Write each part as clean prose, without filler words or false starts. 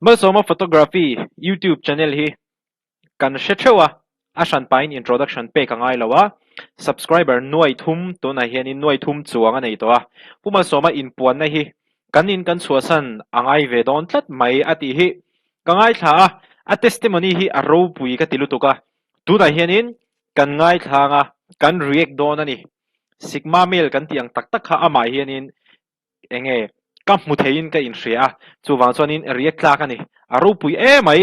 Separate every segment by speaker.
Speaker 1: Masoma photography YouTube channel hi kan shechewa ashan pain introduction pe kangai lawa subscriber nuai thum to na hian in nuai thum chuanga nei to a puma soma in puan na hi kanin kan chuasan angai ve don tlat mai ati hi kangai tha a testimony hi a ro pui ka tilutuka tu na hian in kan ngai thanga kan react don ani sigma mail kan tiang tak tak kha ama hian in enge ka hmu thein ka in hria chuwang chuanin react tla ka ni a ro pui e mai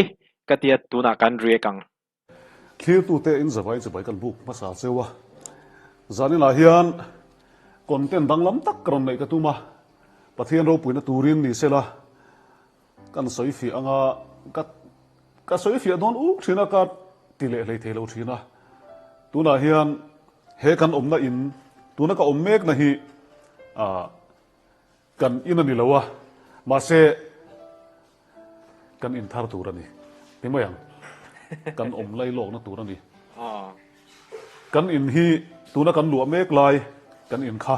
Speaker 1: ka tia tuna kan react ang
Speaker 2: khi tu te in zawai chabai kan buk masa chewa zani la hian content danglam tak kron nei ka tuma pathian ro puina turin ni sela kan soi fi anga ka soi fi don u thina ka tile lei thelo thina tuna hian he kan omna in tuna ka ommek na hi a kan inani lawa ma se kan in thar turani timayang kan om lai lok na turani kan in hi tuna kan lu mek lai kan in kha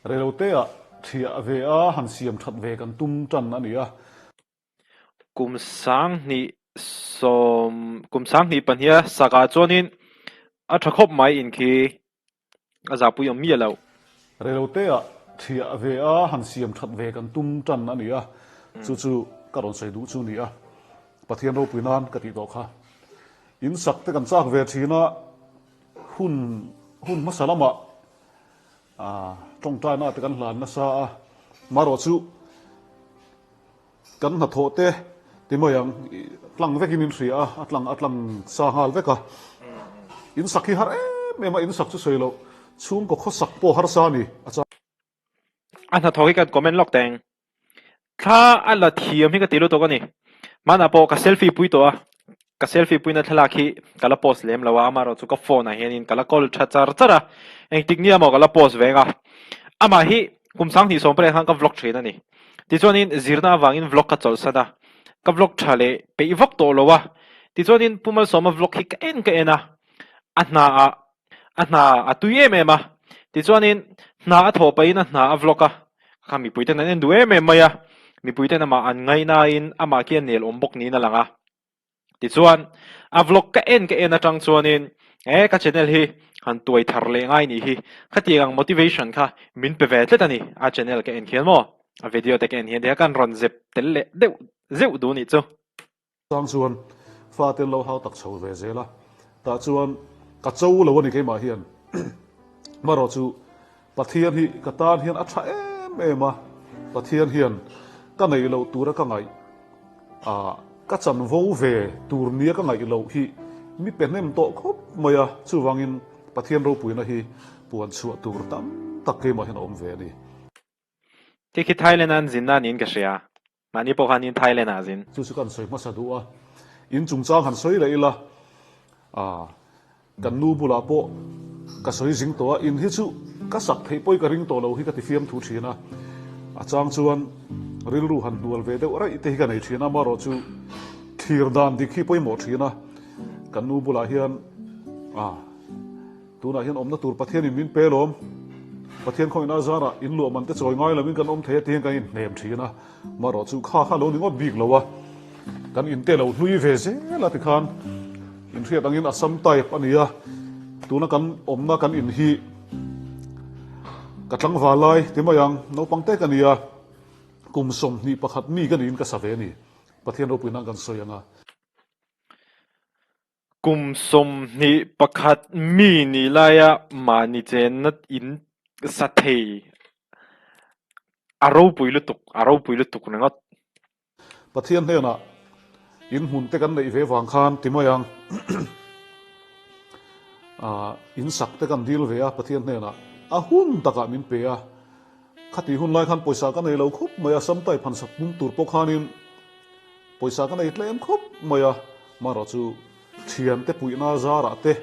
Speaker 2: relote a thia ve a han siam that ve kan tum tan ani a
Speaker 1: kum sang ni pania saka chuanin a thakop mai in khi a za pui mi lo
Speaker 2: relote a thia ve a han siam that ve kan tum tan ani a chu chu karon sei du chu ni a pathian ro puinan ka ti do kha in sak te kan chak ve thina hun masalama trong trai na te kan hlan na sa a maro chu kan na tho te ti moyang tlang vekin in hria atlang sa hal veka in sak hi har me ma in sak chu soilo chung ko kho sak po har sa ni acha
Speaker 1: ana thoki kan comment lok teng tha ala thiam hi ka tilu to ka ni mana po ka selfie pui to a ka selfie pui na thala khi kala post lem lawa maro chu ka phone a hianin kala call tha char chara eng tiknia mo kala post venga ama hi kumsang ni sompre hang ka vlog thina ni ti chuanin zirna wangin vlog ka chol sada ka vlog thale pe vok to lowa ti chuanin pumal soma vlog hi ka ena a hna a tuye me ma ti chuanin hna a tho pain a hna a vlog a khami puiten an endu em maya mi puiten ama an ngai na in ama kian nel ombok ni na langa ti chuan a vlog ka en atang chuanin ka channel hi han tuai thar le ngai ni hi khatiang motivation kha min pe ve tlet ani a channel ka en khian mo a video te ka en hian de kan ron zep tel le zeu du ni chu
Speaker 2: sang chuan fa ten lo hau tak chho ve zela ta chuan ka chou lo ni ke ma hian maro chu pathian hi ka tan hian a tha em a pathian hian ka nei lo tura ka ngai ka chan vo ve tur nia ka ngai lo hi mi penem to khop maya chu wangin pathian ro puina hi puan chu tur tam tak ke ma hian om ve ni
Speaker 1: ti khi thailand an zin na nin ka sia mani po khanin thailand a zin
Speaker 2: chu kan soi ma sa du a in chung chang han soi le ila kan nu bula po ka soi jing to in hi chu ka sak thei poi ka ring to lo hi ka ti fiam thu thina a chang chuan ril ru han dual ve de ora ite hi ka nei thina maro chu thir dan dik hi poi mo thina kan nu bula hian tuna hian omna tur pathian in min pelom pathian khoi na zara in lo man te choi ngai lamin kan om the te ka in nem thina maro chu kha lo ni ngot bik lowa kan in te lo hlui ve se la ti khan in thriat angin asam type ania tuna kan omna kan in hi katlang walai timayang no pangte kania kumsom ni pakhat mi kan in ka save ni pathian ro puina kan soyanga
Speaker 1: kumsom ni pakhat mi ni laya mani chen nat in sathei aro puilu tuk nangot
Speaker 2: pathian hena in hun te kan nei ve wang khan timayang in sak te kan dil ve a pathian hena a hun taka min pe a khati hun lai khan poisa kan nei lo khup maya sam tai phan sak bum tur po khanin poisa kan nei tlem khup maya maro chu thiam te puina zara te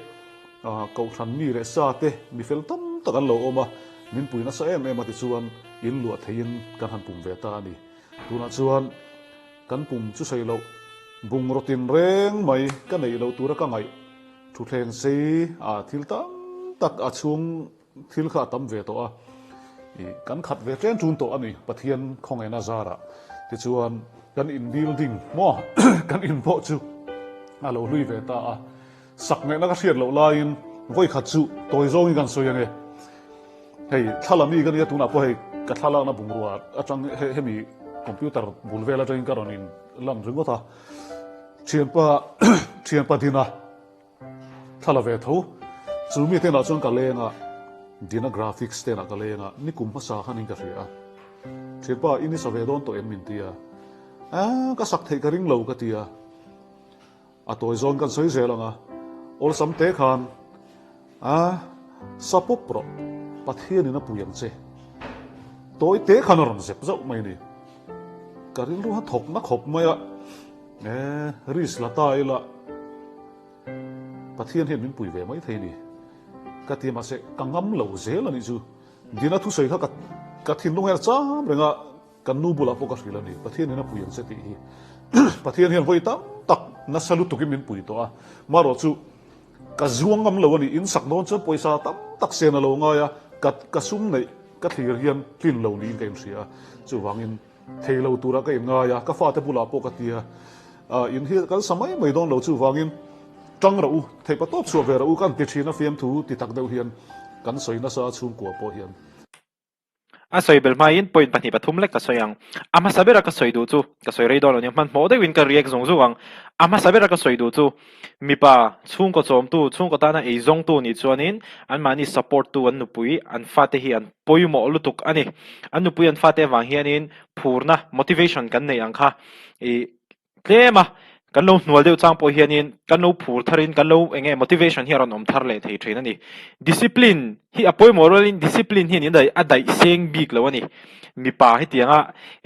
Speaker 2: ko than mi re sa te mi fel tam takan lo oma min puina sa em ti chuan in lu thein kan han pum ve ta ni tuna chuan kan pum chu sei lo bung rotin reng mai kan nei lo tura ka ngai thu thleng sei thil tam tak a chung thil kha tam ve to a kan khat ve chen chun to ani pathian khong ena zara ti chuan kan in building mo kan in bo chu alo lui ve ta a sak nge na ka hriat lo lain voi khat chu toy zong kan soyange hei thalami kan ya tuna po hei ka thala na bungruwa atang hemi computer bulvela train karonin lam ringo ta chian pa dina thala ve tho chu mi te na chon ka lenga dina graphics te na ka lenga ni kum ma sa khanin ka ria chian pa ini sa ve don to em min tia ka sak thei ka ring lo ka tia a toy zone kan soi zelanga ol sam te khan sapop pro pathian ina puyang che toy te khan ron se zau mai ni ka ring lu ha thok na khop maya ris la ta ila pathian hen min pui ve mai thei ni ka ti ma se ka ngam lo zel ani chu dina thu sei kha ka thin lu her cham renga kan nu bula po ka hrila ni pathian ina puyang se ti hi pathian hen voi tam tak na salu tu ki min pui to a maro chu ka zuang ngam lo ani in sak non chu poisa tam tak se na lo nga ya ka sum nei ka thlir hian tin lo ni kain ria chu wangin thei lo tura ka nga ya ka fa te bula po ka tia in hi kal samai mai don lo chu wangin tang ra u thei pa top chu ve ra u kan ti thina fiam thu ti tak deuh hian kan soina sa chum ko po hian
Speaker 1: asoi bel mai in point pani pathum lek ka soyang ama sabera ka soidu chu ka soi rei don man mo de win ka react zong zuwang ama sabera ka soidu chu mipa chung ko chom tu chung ko ta na ei zong tu ni chuanin an mani support tu an nupui an fate hi an poimo lutuk ani an nupui an fate wang hianin phurna motivation kan nei ang kha tlema kan lo nual deuh chang po hianin kan lo phur tharin kan lo enge motivation hi ron om thar le thei thain ani discipline hi apoi moralin discipline hi ni dai adai seng bik lo ani mi pa hi tianga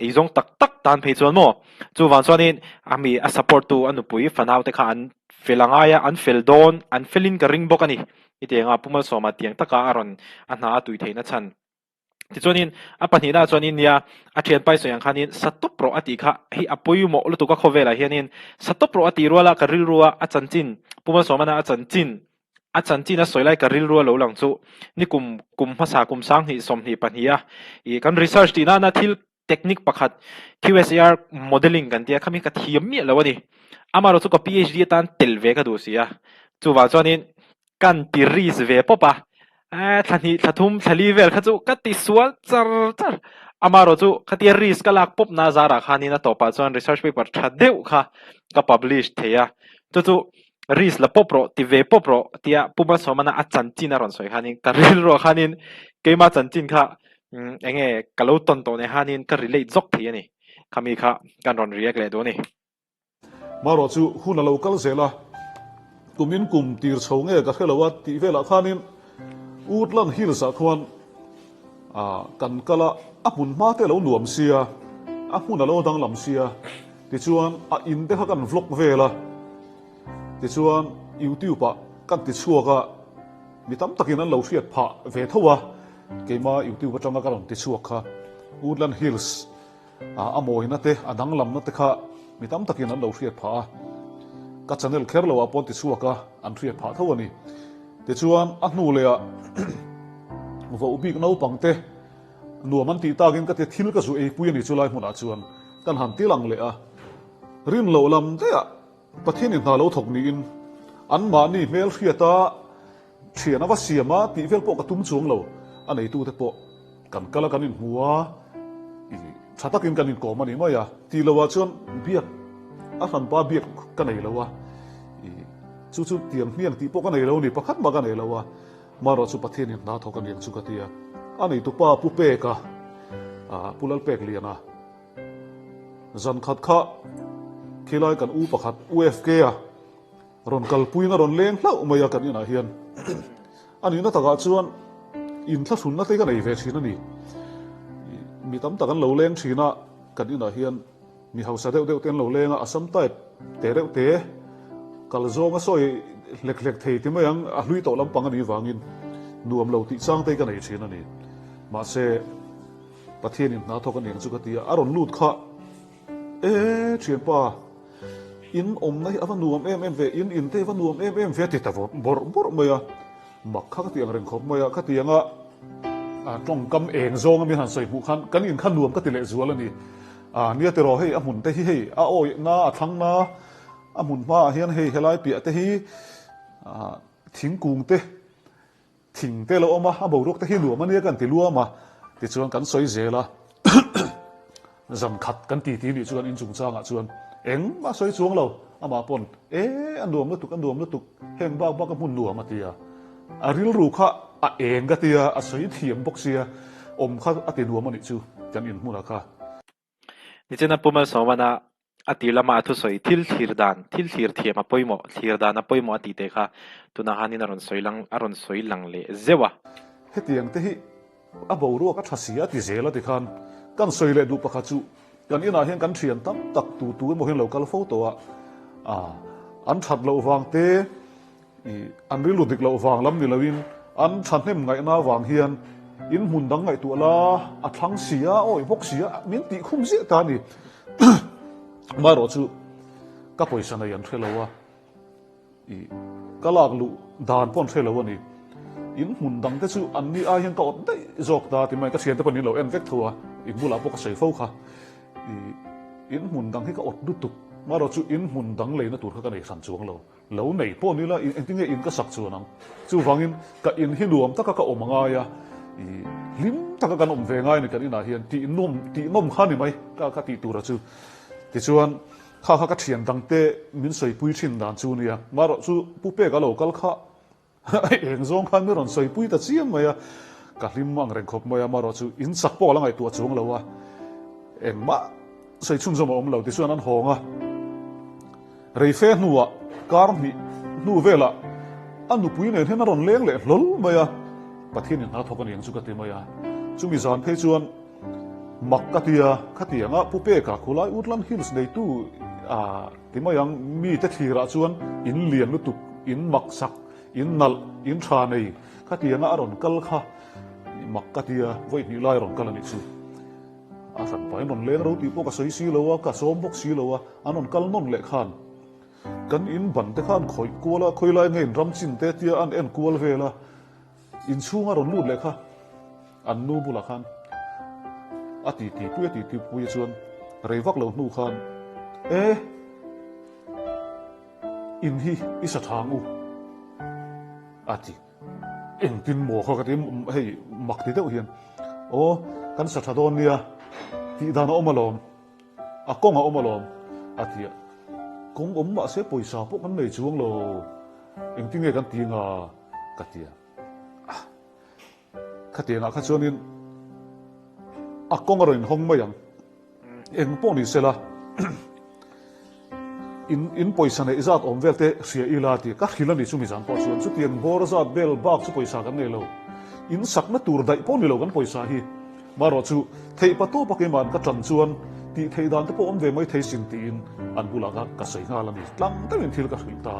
Speaker 1: eizong tak tak tan phei chuan mo chu wan chuanin ami a support tu anu pui fanau te kha an felangaya an feldon an felin ka ring bok ani itianga pumal soma tiang taka aron anha atui theina chan ti chuanin a panina chuanin nia a thian pai soyang khanin satop pro ati kha hi apoi mo lu tu ka khovela hianin satop pro ati ruala ka ril ruwa a chanchin pumal soma na a chanchin a soilai ka ril ruwa lo lang chu ni kum phasa kum sang hi som hi pania I kan research ti na thil technique pakhat QSAR modeling kan tia khami ka thiam mi lawani amaro chu ka PhD tan telve ka du sia chu wa chuanin kan ti ris ve popa thani thathum thali vel kha chu ka ti sual char amaro chu khati ris ka lak pop na zara khani na topa chuan research paper thadeu kha ka publish theya chu ris la popro ti ve popro tia puma somana a chanchin aron soi hanin ka ril ro khanin keima chanchin kha enge kalo ton to ne hanin ka relate zok thi ani khami kha kan ron react le do ni
Speaker 2: maro chu huna local zela tumin kum tir chhonge ka khelawa ti vela khanin utlan hills a khwan kan kala amun ma te lo nuam sia a huna lo dang lam sia ti chuan a in te kha kan vlog vela ti chuan YouTube a kan ti chuaka mi tam takin an lo hriat pha ve thowa keima YouTube atanga karon ti chuak kha Woodland Hills amoina te adang lam na te kha mi tam takin an lo hriat pha ka channel kher lo a pon ti chuaka an hriat pha thawani ti chuan a hnu le a vo ubik no pangte nuaman ti takin ka te thil ka zu ei pui ani chulai hmuna chuan kan han tilang le a rin lo lam te a pathian in hna lo thok ni in an ma ni mel hriata thiana wa siama ti vel po ka tum chuang lo anei tu te po kan kala kan in huwa thatakin kan in komani maya ti lowa chuan biak a han pa biak ka nei lowa chu tiang hiang ti po ka nei lo ni pakhat ma ka nei lowa maro chu pathian in hna thok an yang chu ka tia anei tu pa pu pe ka pulal pek liana zan khat kha khilai kan u pakhat UFK ron kalpuina ron leng hlau maya kan ina hian ani na taka chuan in thla thun na te kan ei ve thina ni mi tam takan lo leng thina kan ina hian mi hausa deuh ten lo lenga asam type te deuh te kal zonga soi lek thei ti mayang a hlui to lam pang ani wangin nuam lo ti chang te kan ei thina ni ma se pathian in na thokan eng chu ka tia aron lut kha thian pa in om nai ava nuam em ve in te va nuam em ve ti ta bor maya mak kha ti ang reng khop maya kha ti anga trong cam eng zong mi han soi bu kan in khan nuam ka ti le zual ani nia te ro hei a mun te hi hei a oi na a thang na a mun ma hian hei helai pi te hi thing kung te thing te lo ma a bo rok te hi nuam ania kan ti lu ma ti chuan kan soi zela zam khat kan ti ni chuan in chung changa chuan eng ma soi chuang lo ama pon an nuam lu tuk heng ba ka mun nuam atia a ril ru kha a eng ka tia a soi thiam bok sia kha a ti nuam ani chu kan in hmuna kha
Speaker 1: ni chena pumal sawana ati lama athu soi thil thir thiam a poimo thir dan a poimo ati te kha tuna hanin aron soi lang le zewa
Speaker 2: hetiang te hi a bo ru ka thasia ti zela ti khan kan soi le du pakha chu kan ina hian kan thian tam tak tu mo hian local photo an that lo wang te an ri lu dik lo wang lam ni lovin an than hem ngai na wang hian in mun dang ngai tu la a thlang sia oi bok sia min ti khum sia ta ni ma ro chu ka poisa na yan thelo wa ka lak lu dan pon thelo wa ni in mun dang te chu an ni a hian ka ot dei jok ta ti mai ka sian te panin lo en vek thua in bula pok ka sei fo kha in mun dang hi ka ot du tuk ma ro chu in mun dang le na tur kha ka nei san chuang lo nei po ni la in tinge in ka sak chu nang chu wangin ka in hi nuam ta ka omanga ya lim ta ka kan om ve ngai ni kan ina hian ti nom kha ni mai ka ti tur chu ti chuan kha ka thian dang te min soi pui thin dan chu nia ma ro chu pu pe ka lo kal kha eng zong khan mi ron soi pui ta chiam mai ka lim mang reng khop mai ma ro chu in sak po la ngai tu chung lo wa eng ma soi chung zom om lo ti chuan an honga rei fe nuwa kar mi nu vela anu pui ne hen ron leng le lol mai pathian in ha thokan yang chu ka te mai chu mi zan phe chuan mak ka tia khatianga pu pe ka khulai utlam hills nei tu ti mai yang mi te thira chuan in lian lu tu in mak sak in nal in tha nei khatianga aron kal kha mak ka tia voi ni lai ron kal ani chu san pai non leng ro ti po ka soi si lo ka som bok si lo anon kal non le khan kan in ban te khan khoi kuala khoi lai ngein ram chin te tia an en kual vela in chunga ron lut le kha an nu bula khan ati ti pui chuan rei vak lo nu khan in hi isa thang u ati eng tin mo kha ka tim hei mak ti deuh hian kan sa thadon nia ti dan omalom a konga omalom atia kong ma se poisa po kan nei chuang lo eng tinge kan tinga katia khatia kha chuanin a konga ron hong mayang eng po ni sela in poisa nei izat om velte sia ilati ka khilani chumi jan po chuan chu tiang bor za bel bak chu poisa kan nei lo in sakna tur dai po ni lo kan poisa hi maro chu thei pato pakeman ka tran chuan ti thei dan te po om ve mai thei sin tin an bula ka sei nga lani tlang tamin thil ka khilta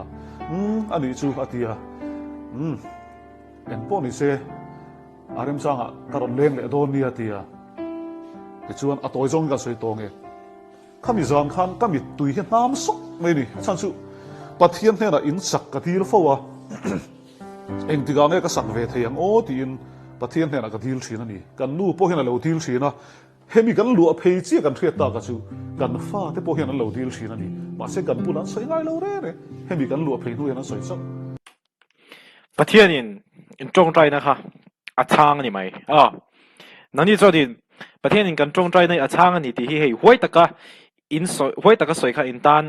Speaker 2: ani chu atia en po ni se arem sanga karon leng le don ni atia ti chuan atoi jong ka sei tonge khami zang khan kami tui hi nam sok mai ni chan chu pathian hena in sak ka til fowa eng tiga nge ka sak ve theiang ti in pathian hena ka dil thina ni kan nu po hena lo dil thina hemi kan lu a phei chi kan thriat ta ka chu kan fa te po hena lo dil thina ni ma se kan pulan soi ngai lo re hemi kan lu a phei nu hena soi sak
Speaker 1: pathian in tong trai na kha a chang ni mai nani chodin pathian in kan tong trai nei a chang ani ti hi hei huai taka huai taka soi kha in tan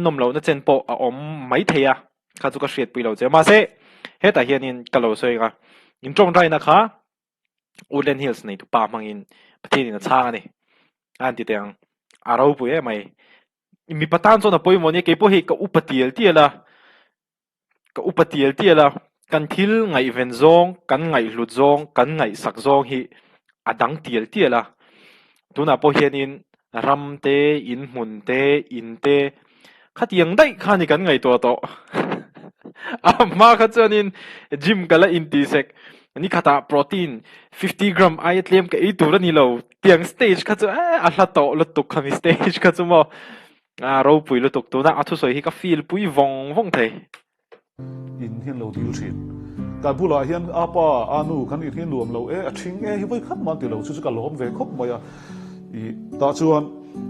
Speaker 1: nom lo na chen po a om mai theya kha chu ka hriat pui lo che ma se heta hian in kalo soi nga in tong trai na kha Woodland Hills nei tu pa mangin pathian in a chang ani an ti teng aro pu mai mi patan zo na poi mo ni ke po hi ka upatiel tiela kan thil ngai ven zong kan ngai hlut zong kan ngai sak zong hi adang tiela tuna po hian in ram te in mun te in te khatiang dai khani kan ngai to ma kha chuanin gym kala in ti sek ni khata protein 50 gram ai tlem ke ei tur ani lo tiang stage kha chu a hla to lo tuk khami stage kha chu mo ro pui lo tuk tu na athu soi hi ka feel pui vong thei
Speaker 2: in hian lo dil thin การพูดอะไรเฮียนอาป้าอานูกันอีกที่รวมเราทิ้งที่ไว้ขับมันติเราชุดกันล้อมเวคบมาอีตาชวน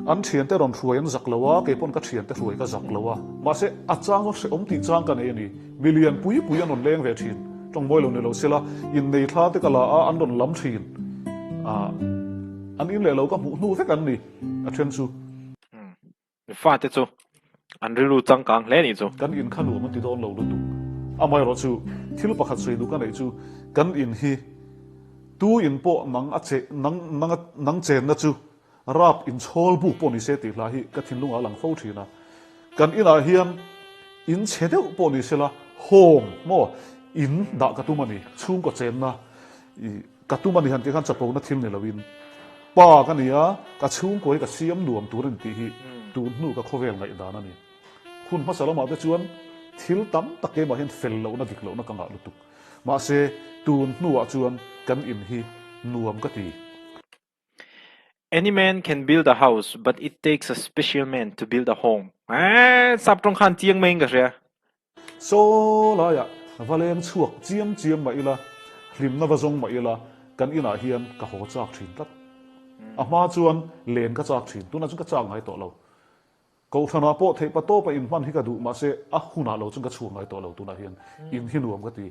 Speaker 2: อันเชียนแต่รอนรวยอันจักเลวะเก็บปนก็เชียนแต่รวยก็จักเลวะมาเสอาจารย์ก็เสอมติจางกันเองนี่มิเลียนปุยอันนนเลงเวทีนจงบ่อยเราเนี่ยเราเสียละอินในท่าที่กะลาอันนนล้ำทีนอันนี้เลยเราก็หูเท่กันนี่เช่นซู
Speaker 1: ฟาดจูอันรู้จังกังเล่นี่จู
Speaker 2: กันอินขันหัวมันติดโดนเราดูไม่รอจูที่ลูกประคัตสวยดูกันไหนจูกันอินฮีตู้อินโปนังอัจเจนังเจนนะจูรับอินโชลบุกปนิเสติลาฮีก็ทิ้งลุงหลังฟูทีนะกันอินอาเฮียนอินเชเดอุปนิเสละโฮมโมอินด่ากระตุ้มันนี่ชุ่มก็เจนนะกระตุ้มันนี่ฮันที่ขันจะปงนัดทิ้งเนี่ยละวินป้ากันนี่อะกระชุ่มก็ให้กระเสียมรวมตัวนึงตีฮีตูนนู่ก็เข้าเวงในด้านนั้นนี่คุณพระสารมาได้ชวนทิลตั้มตะเกียบเห็นเฟลแล้วนักดิกแล้วนักกังลุตุกมาเสตูนนู่ชวนกันอินฮีนวมก็ตี
Speaker 1: Any man can build a house but it takes a special man to build a home สับตรงขันเจียงเมงกันเสีย
Speaker 2: โซลายะวาเลนชวกเจียมมาอีละลิมนาวจงมาอีละกันอินาเฮียนกะโหจากถิ่นตัดมาชวนเลนก็จากถิ่นตัวนั้นจึงก็จากไงต่อเรากูธนาโปเทปโตไปอินมันที่กระดูมาเสหุ่นเราจึงก็ช่วงไงต่อเราตัวนั้นเฮียนอินหินรวมก็ตี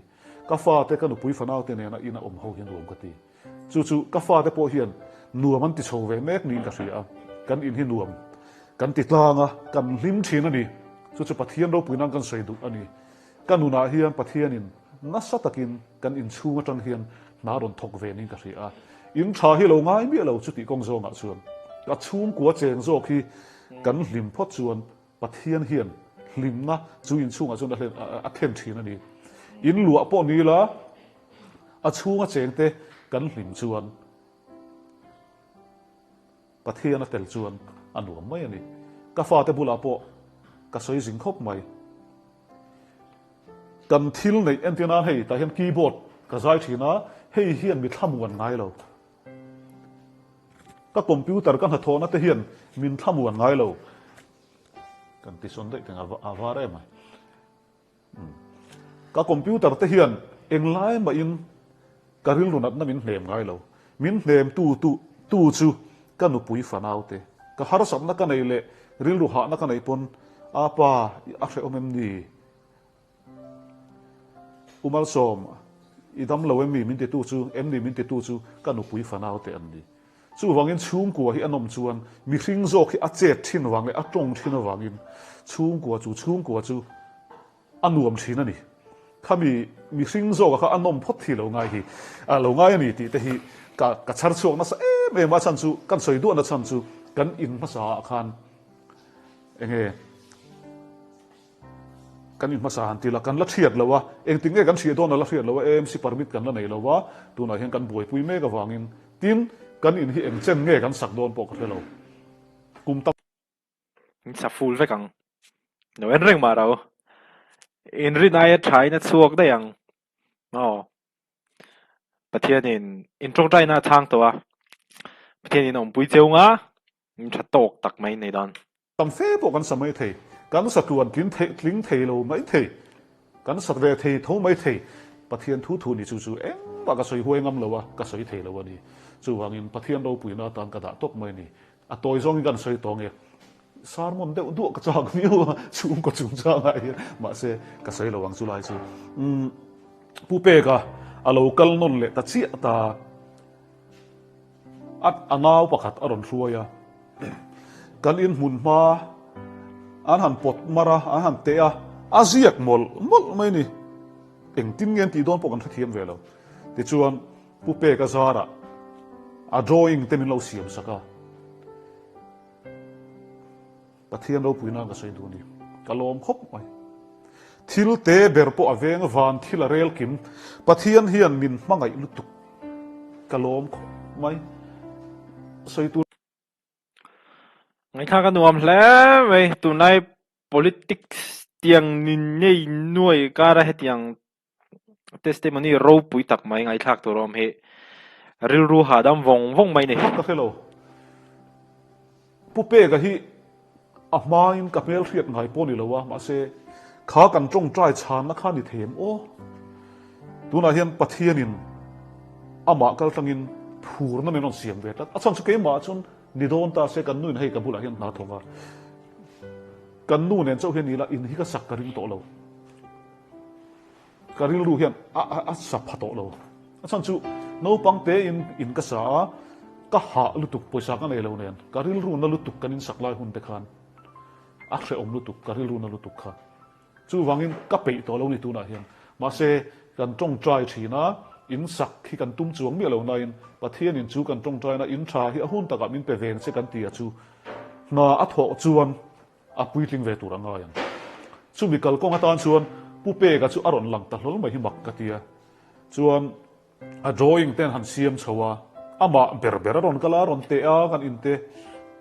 Speaker 2: กาฟ้าเตกันอุปุยฝันเอาเตเนี่ยนะอินาอมเฮาเฮียนรวมก็ตีจู่กาฟ้าเตโปเฮียนนัวมันติดโชว์เวเมกนี่ก็เสียกันอินหินรวมกันติดลางกันลิมทีนั่นนี่จู่ปะเทียนเราปุยนั่งกันใส่ดุอันนี้กันนุนาเฮียนปะเทียนินนัสตะกินกันอินชูมาจันเฮียนนาดนทกเวนี่ก็เสียอินชาฮิโลง่ายมีเราจุดที่กงโจงอ่ะชวนก็ชูมกัวเจงโจที่กันลิมพอชวนปะเทียนเฮียนลิมนะจูอินชูอ่ะชวนอะไรเทนทีนั่นนี่อินหลวงปอนี้ละชูมาเจงเตกันลิมชวนปะเทียนเตลชวนอันหลวงไม่นี่กาฟ้าเตบุลาโปก็สวยสิงคบไม่กันทิลในแอนตินาให้แต่เห็นคีย์บอร์ดก็ใจทีนะให้เฮียนมีทำวันไงเราก็คอมพิวเตอร์กันหัดโทนะแต่เฮียนมีทำวันไงเรากันที่ส่วนได้ถึงอาวาได้ไหมก็คอมพิวเตอร์แต่เฮียนเองไล่มาอินการิลลุนัดนั่นมินเนมไงเรามินเนมตู้จูก็นุปุยฝันเอาเตก็ฮาร์สับนักกันไอเล่ริลลุหานักกันไอปนอาป้าอักเสบอมดีอุมาลสมอีดำเราเอ็มมินเตตูจูเอ็มดีมินเตตูจูกันอุปุยฝันเอาเตอันดีจู่วังอินชุ่มกัวที่อนมชวนมีริงโจกที่อาเจตทินวังเลยอาจงทินวังอินชุ่มกัวจูอันรวมทินนี่ข้ามีริงโจกกับอันนมพอดที่เราง่ายที่เราง่ายนี่ที่แต่ที่กับชาร์จช่วงนั้นเอ็มมาชันจูกันสวยด้วยนะชันจูกันอินภาษาอาคารเองกันอินภาษาอันที่ละกันละเทียดแล้ววะเองถึงกันเทียดตัวนั่นละเทียดแล้ววะสิปาร์มิดกันละไหนแล้ววะตัวไหนเห็นกันบวยปุยเมกับวางินตินกันอินที่เองเจนเงกันสักโดนปกติเรากุมตับ
Speaker 1: สับฟูลไปกังเดี๋ยวเรื่องมาเราอินรินายใช้นัดสวกได้ยังประเทศนี้อินตรงใจหน้าทางตัวประเทศนี้น้องปุยเจียวงะมันจะตกตักไหมในดอน
Speaker 2: ตั้งเฟ้ปกันสมัยเทกันสัตว์วันทิ้งเทเราไม่เทกันสัตว์เวทีทุ่ไม่เทประเทศทูนี่จู่เอ็งปากกระสวยห้วยงำเลยวะกระสวยเทแล้ววะนี่จู่ว่างินประเทศเราปุยนาตันกระดาษตบไม่นี่ตัวจงกันสวยตองเองสารมันเดือดกระจอกมิวชุ่มก็ชุ่มจ้าไงมาเสกระสวยระวังสุไลจู่ผู้เปกะเราคัลนนเละตัดเสียตาอันเอาประคัดอรอนช่วยกันอินหุ่นมาอันหันปดมาระอันหันเตะอาเซียกมอลไม่นี่เอ็งทิ้งเงินตีโดนปกันเทียมเวลาแต่ชวนผู้เปกะซาระdrawing เต็มเราเสียมสักประเทศเราปุยน่าก็ใช้ดูนี่กะลอมครบไหมทิลเตเบอร์ปอเวงวานทิลเรลกิมประเทศเฮียนมินมังไงลุตุกกะลอมครบไหมใช้ตัว
Speaker 1: ไงข้ากันนวมแล้วเว้ยตัวใน politics เตียงนินเนยหน่วยการะเหตุยัง testimony รูปุยตักไหมไงข้าตัวรอมเหริลรูหาดำวงไหมเนี่ย
Speaker 2: ก็แค่เราผู้เป้ก็ที่มาอินกับเมลเทียดไงปนนี่แล้ววะมาเสขากันจงใจชานนักข่านิเทมโอ้ tu na hian pathianin ama kal tangin phur na menon siam ve tat achang chu ke ma chun nidon ta se kan nuin hei ka bula hian na thonga kan nu nen chau hian ni la in hi ka sak ka ring to lo ka ril ru hian a sa pha to lo achang chu no pang te in ka sa ka ha lutuk poisa ka nei lo nen ka ril ru na lutuk kan in saklai hun te khan a hre om lutuk ka ril ru na lutuk kha chu wangin ka pe to lo ni tu na hian ma se kan tong trai thina in sak khi kan tum chuang mi lo na in pathian in chu kan tong trai na in tha hi a hun taka min pe ven se kan tia chu na a tho chuan a puitling ve tur anga yan chu mi kal kong atan chuan pu pe ka chu aron lang ta hlol mai hi mak ka tia chuan a drawing ten han siam chawa ama ber ron kala ron te a kan in te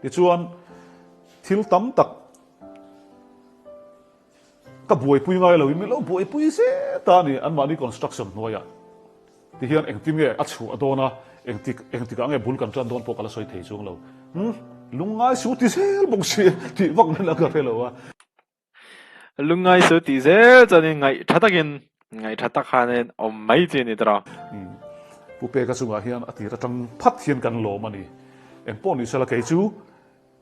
Speaker 2: ti chuan thil tam tak ka buai pui ngai lo mi lo buai pui se ta ni an ma ni construction noya ti hian engtim nge a chu adona engtik ange bul kan tran don po kala soi thei chung lo lungai su ti sel bong si ti wang na ka phelo wa
Speaker 1: lungai su ti zel chani ngai thatakin ngai thatak khanen om mai che ni tra
Speaker 2: pu pe ka chunga hian atira tang phat hian kan lo mani en pon ni sala ke chu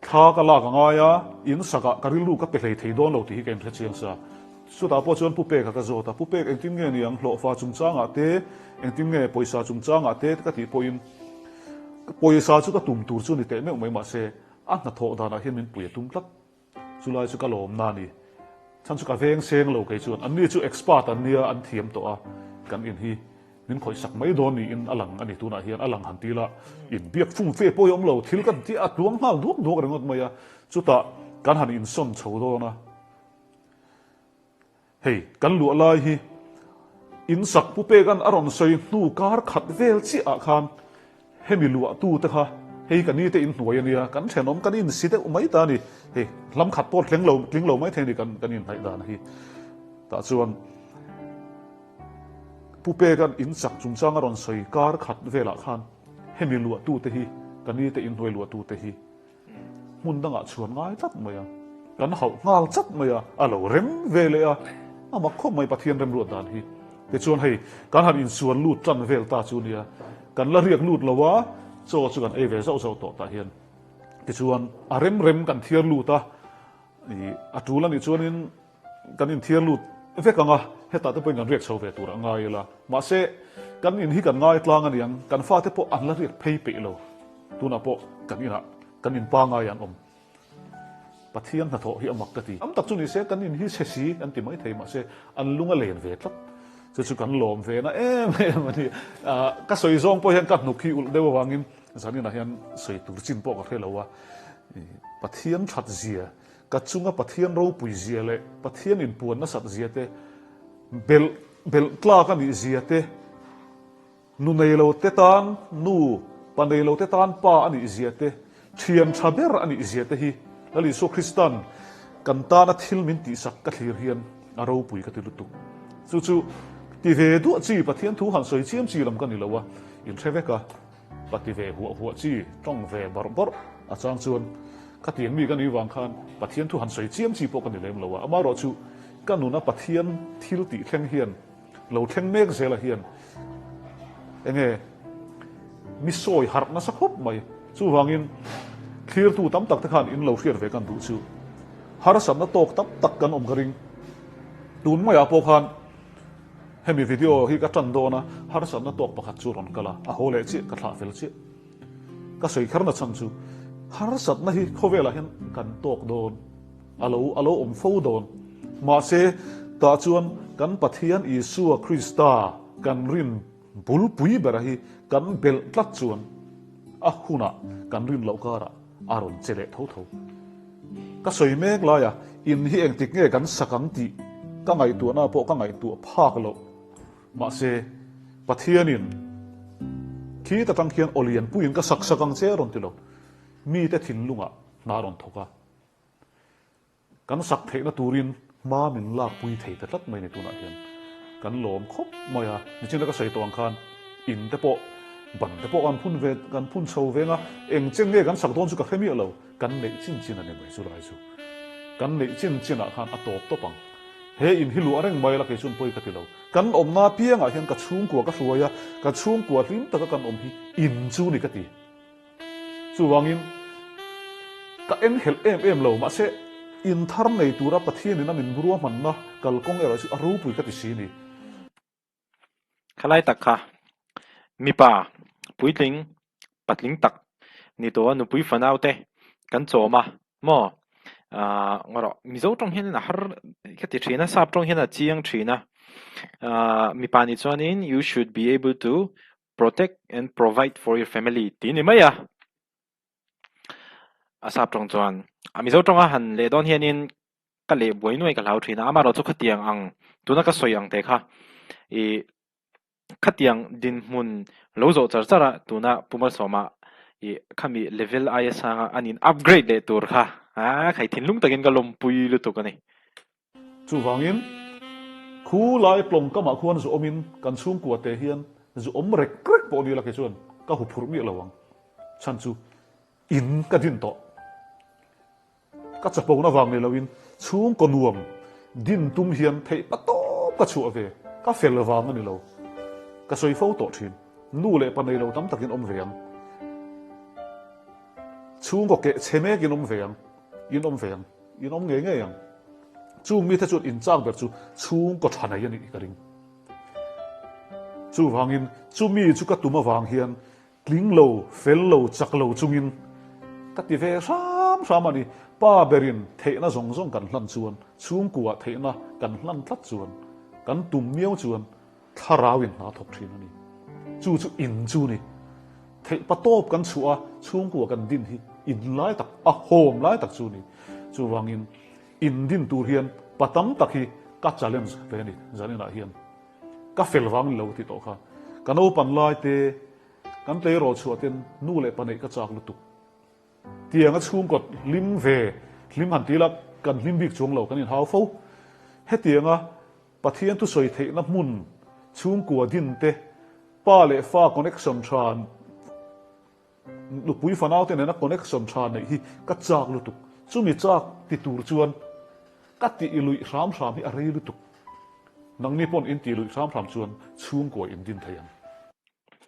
Speaker 2: tha ka la ka nga ya in saka karil lu ka pe hlei thei don lo ti hi ken thla chiang sa su ta po chuan pu pe ka zo ta pu pe engtim nge ni ang hlo fa chung changa te engtim nge poisa chung changa te ka ti po in poisa chu ka tum tur chu ni te me mai ma se a na tho da na hian min pui tum tlat chu lai chu ka lom na ni chan chu ka veng seng lo ke chuan an ni chu expert an nia an thiam to a kan in hi nin khoi sak mai don ni in alang ani tu na hian alang han ti la in biak phung fe po yom lo thil kan ti at luang hal duak duak rengot maya chu ta kan han in son chho do na hei kan lu lai hi in sak pu pe kan aron soi nu kar khat vel chi a khan hemi lu tu te kha hei kan ni te in hnuai ania kan thenom kan in si te umai ta ni hei lam khat pot tling lo mai the ni kan in hai da na hi ta chuan pu pe kan in sak chung chang aron soi kar khat vela khan hemi lu tu te hi kan ni te in hnuai lu tu te hi mun danga chuan ngai tat maya kan hau ngal chat maya alo rem vele a ama khom mai pathian rem ru dan hi te chuan hei kan han in suan lut tran vel ta chu nia kan la riak lut lawa cho chu kan e ve zo zo to ta hian te chuan a rem kan thiar lu ta ni atula ni chuan in kan in thiar lut ve kanga heta te poin kan riak chho ve tur angai la ma se kan in hi kan ngai tlang aniang kan fa te po an la riak phei pe lo tuna po kan in pa ngai an om pathian na tho hi amak ka ti am tak chu ni se kan in hi se si an ti mai thei ma se an lunga len ve tlat chu kan lom ve na em ani ka soi zong po hian ka nu khi ul dewa wangin zani na hian soi tur chin po ka thelo wa pathian that zia ka chunga pathian ro pui zia le pathian in puan na sat zia te bel tla ka ni zia te nu nei lo te tan nu pa nei lo te tan pa ani zia te thiam thaber ani zia te hi lali so kristan kan ta na thil min ti sak ka thlir hian aro pui ka tilu tu chu ti ve du chi pathian thu han soi chiam chi lam kan ni lowa in theveka pati ve huwa chi tong ve bor a chang chuan ka tiang mi kan ni wang khan pathian thu han soi chiam chi po kan ni lem lowa ama ro chu kan nu na pathian thil ti thleng hian lo thleng mek zela hian enge mi soi har na sakhop mai chu wangin clear tu tam tak te khan in lo hriat ve kan du chu har sam na tok tam tak kan om garing tun mai apo khan hemi video hi ka tan do na har sam na tok pakhat chu ron kala a hole chi ka thla fel chi ka soi khar na chang chu har sat na hi khowela hian kan tok don alo om fo don ma se ta chuan kan pathian Isua Krista kan rin bul pui bera hi kan bel tlat chuan a huna kan rin lo kara aron chele tho ka soi mek la ya in hi eng tik nge kan sakang ti ka ngai tu na po ka ngai tu phak lo ma se pathianin khi ta tang khian olian puin ka sakang che ron ti lo mi te thin lunga na ron thoka kan sak the na turin ma min la pui thei ta tlat mai ni tu na hian kan lom khop maya ni chin ka sei tong khan in te po ban te po kan phun chho ve nga eng cheng nge kan sak don chu ka khemi lo kan nei chin ani mai chu lai chu kan nei chin a khan a top to pang he in hi lu areng mai la ke chun poi ka ti lo kan om na piang a hian ka chung kwa ka hruaya ka chung kwa hlim taka kan om hi in chu ni ka ti chu wangin ka en hel em lo ma se in thar nei tura pathian in amin burua man na kal kong ero chu aru pui ka ti si ni
Speaker 1: khalai tak kha mi pa puitling patling tak ni to nu pui fanau te kan choma mo ngoro mizo tong hian na har ka ti thina sap tong hian a chiang thina mi pa ni chuanin you should be able to protect and provide for your family ti ni maya asap tong chuan mizo tong a han le don hianin ka le buai noi ka lau thina ama ro chu khatiang ang tuna ka soyang te kha i khatiang din mun lo zo char chara tuna pumal soma i khami level ai sanga anin upgrade le tur kha khai thin lung takin ka lom pui lu tu ka ni
Speaker 2: chu wangin khu lai plong ka ma khuan zu omin kan chung kwa te hian zu om rek krek po ni la ke chuan ka hu phur mi lawang chan chu in ka din to ka chapo na wang le lawin chung ko nuam din tum hian thei pato ka chu ave ka fel wang ani lo ka soi fo to thin nu le pa nei lo tam takin om veang chung ko ke cheme kin om veang in om nge nge yang chung mi the chu in chang ber chu chung ko thana yani ka ring chu wangin chu mi chu ka tuma wang hian kling lo fel lo chak lo chungin ka ti ve sam ani pa berin theina zong zong kan hlan chuan chung kuwa theina kan hlan thlat chuan kan tum miau chuan tharawin na thok thin ani chu in chu ni thei patop kan chua chung kuwa kan din hi in lai tak a hom lai tak chu ni chu wangin in din tur hian patam takhi ka challenge ve ni zanina hian ka fel wang lo ti to kha kan open lai te kan te ro chuaten nu le panei ka chak lu tu tiang a chung kot lim ve lim han tilak kan lim bik chung lo kan in hau fo he tianga pathian tu soi theina mun chung kwa din te pa le fa connection than lu pui fanau te na connection than nei hi ka chak lu tu chumi chak ti tur chuan ka ti ilui ram hi a rei lu tu nang ni pon in ti lui ram chuan chung kwa in din thayang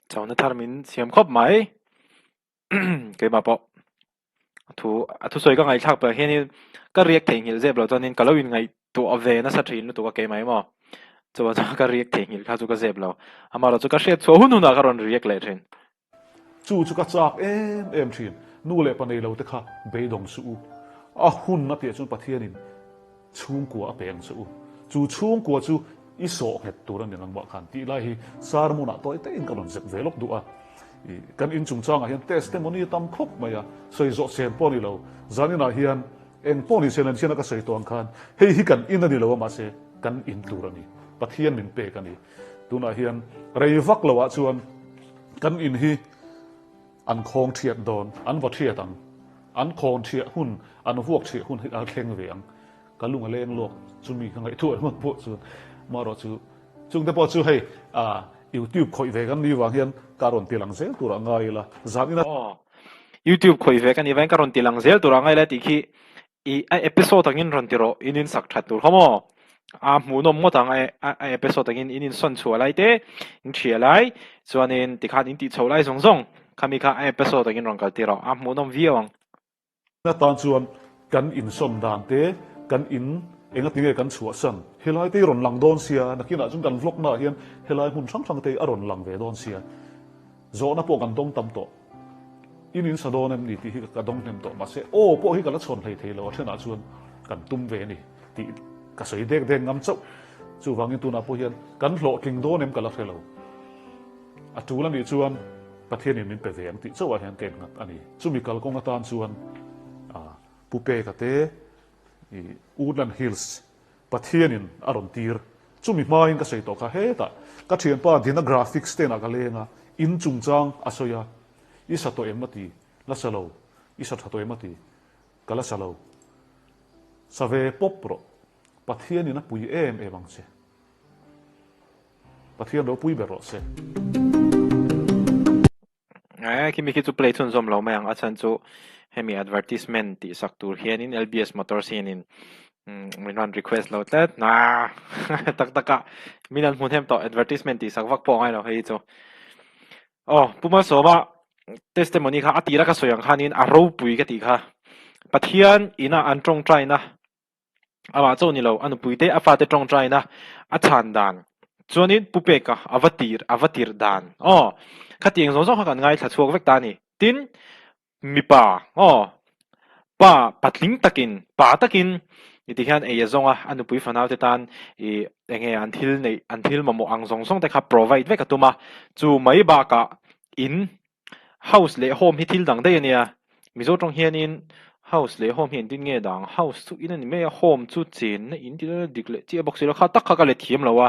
Speaker 1: chawna thar min siam khop mai ke ma po thu soi ka ngai thak pa hianin ka riak thei ngil zeb lo chuanin ka lo in ngai tu ave na sa thin lu tu ka ke mai mo chuwa ka riak thei ngil kha chu ka zeb lo ama ro chu ka hret chu hun na ka ron riak le thin
Speaker 2: chu ka chak em thin nu le panei lo te kha be dong su a hun na te chun pathianin chung kwa a peng su chu chung kwa chu i so het turan nang ba khan ti lai hi sar mu na toy te in ka ron zep velok du a kan in chung chang a hian testimony tam khop maya soi zo sen poni lo zanina hian eng poni sen an chen ka sei tong khan hei hi kan in ani lo ma se kan in turani pathian min pe kan ni tuna hian rei vak lo wa chuan kan in hi an khong thiat don an wa thiat ang an khong thiat hun an vuak thiat hun hi a thleng veang kalung a leng lok chumi ngai thu ma po chu ma ro chu chung te po chu hei YouTube khoi ve kan ni wa hian karon tilang zel tura ngai la zanina
Speaker 1: YouTube khoi ve kan event karon tilang zel tura ngai la ti khi episode angin ron tiro inin sak that tur homo mu nom mo tang episode angin inin son chu lai te in thia lai chuanin ti khan in ti chho lai zong zong khami kha episode angin ron kal tiro mu nom viawang
Speaker 2: na tan chuan kan in som dan te kan in enga tinge kan chua san helai te ron lang don sia nakina chung kan vlog na hian helai hun sang te aron lang ve don sia zo na po kan dong tam to in sa don em ni ti hi ka dong nem to ma se o po hi ka la chon thei lo thena chuan kan tum ve ni ti ka sei dek ngam chau chu wangin tu na po hian kan hlo king don em ka la thelo a tu la ni chuan pathian in min pe ve ang ti chawa hian ken ngat ani chumi kal kong atan chuan pupe ka te Woodland Hills pathianin aron tir chumi main ka sei to kha he ta ka thian pa dina graphics te na ka lenga in chung chang asoya isa to emati la salo isa tha to emati kala salo save popro pathianin a pui em ang che pathian ro pui bero se
Speaker 1: kimi ki chu play chun zom lo mayang achan chu hemi advertisement ti sak tur hianin LBS Motors hianin mình run request lo tet na tak taka minan mun hem to advertisement ti sak vak po ngai lo hei chu puma so ma testimony kha atira ka soyang khanin aro pui ka ti kha pathian ina an tong trai na awa chaw ni lo anu puite afa te tong trai na a chan dan chuanin pupe ka avatir dan khatiang zo zo kha kan ngai thla chuak vek ta ni tin mi pa pa patling takin pa takin iti hian e zonga anu pui fanau te tan I enge anthil mamo ang zong song te kha provide vek atuma chu mai ba ka in house le home hi thil dang dei ania mizo tong hianin house le home hian tin nge dang house chu in ani me home chu chen na in ti dikle chi box lo kha tak kha ka le thiam lawa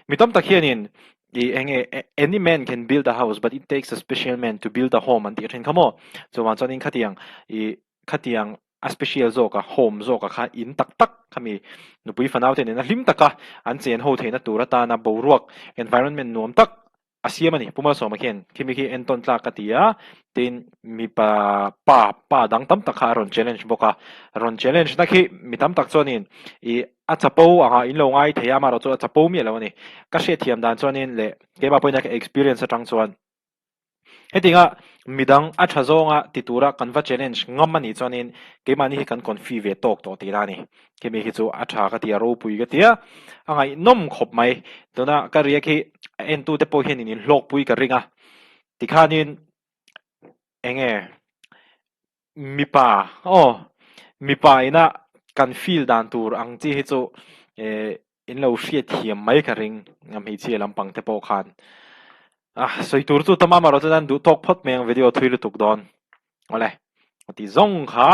Speaker 1: mitam tak hianin any man can build a house but it takes a special man to build a home and tin khamo so wan chanin khatiang a special zo ka home zo ka kha in tak tak khami nupui fanau te na hlim taka an chen ho theina turata na boruak environment nuam tak asiamani puma so ma khen kimi ki enton tla katia tin mi pa dang tam tak ron challenge boka ron challenge na khi mi tam tak chonin I a chapo anga in lo ngai theya ma ro chu chapo mi lo ni ka she thiam dan chonin le ke ba poina experience atang chuan hetinga midang a thazonga titura kanwa challenge ngamani chonin ke mani hi kan confi ve tok to tirani ke mi hi chu a tha ka tia ro pui ga tia angai nom khop mai tuna ka ria ki en tu te po hian in lok pui ka ringa tikhanin enge mipa ina kan feel dan tur ang chi hi chu in lo hriat thiam mai ka ring ngam hi chi lampang te po khan soi tur chu tamama ro chuan du tok phot meng video thui tuk don ole ti zong kha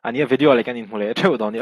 Speaker 1: ania video le kan in hule theu don ni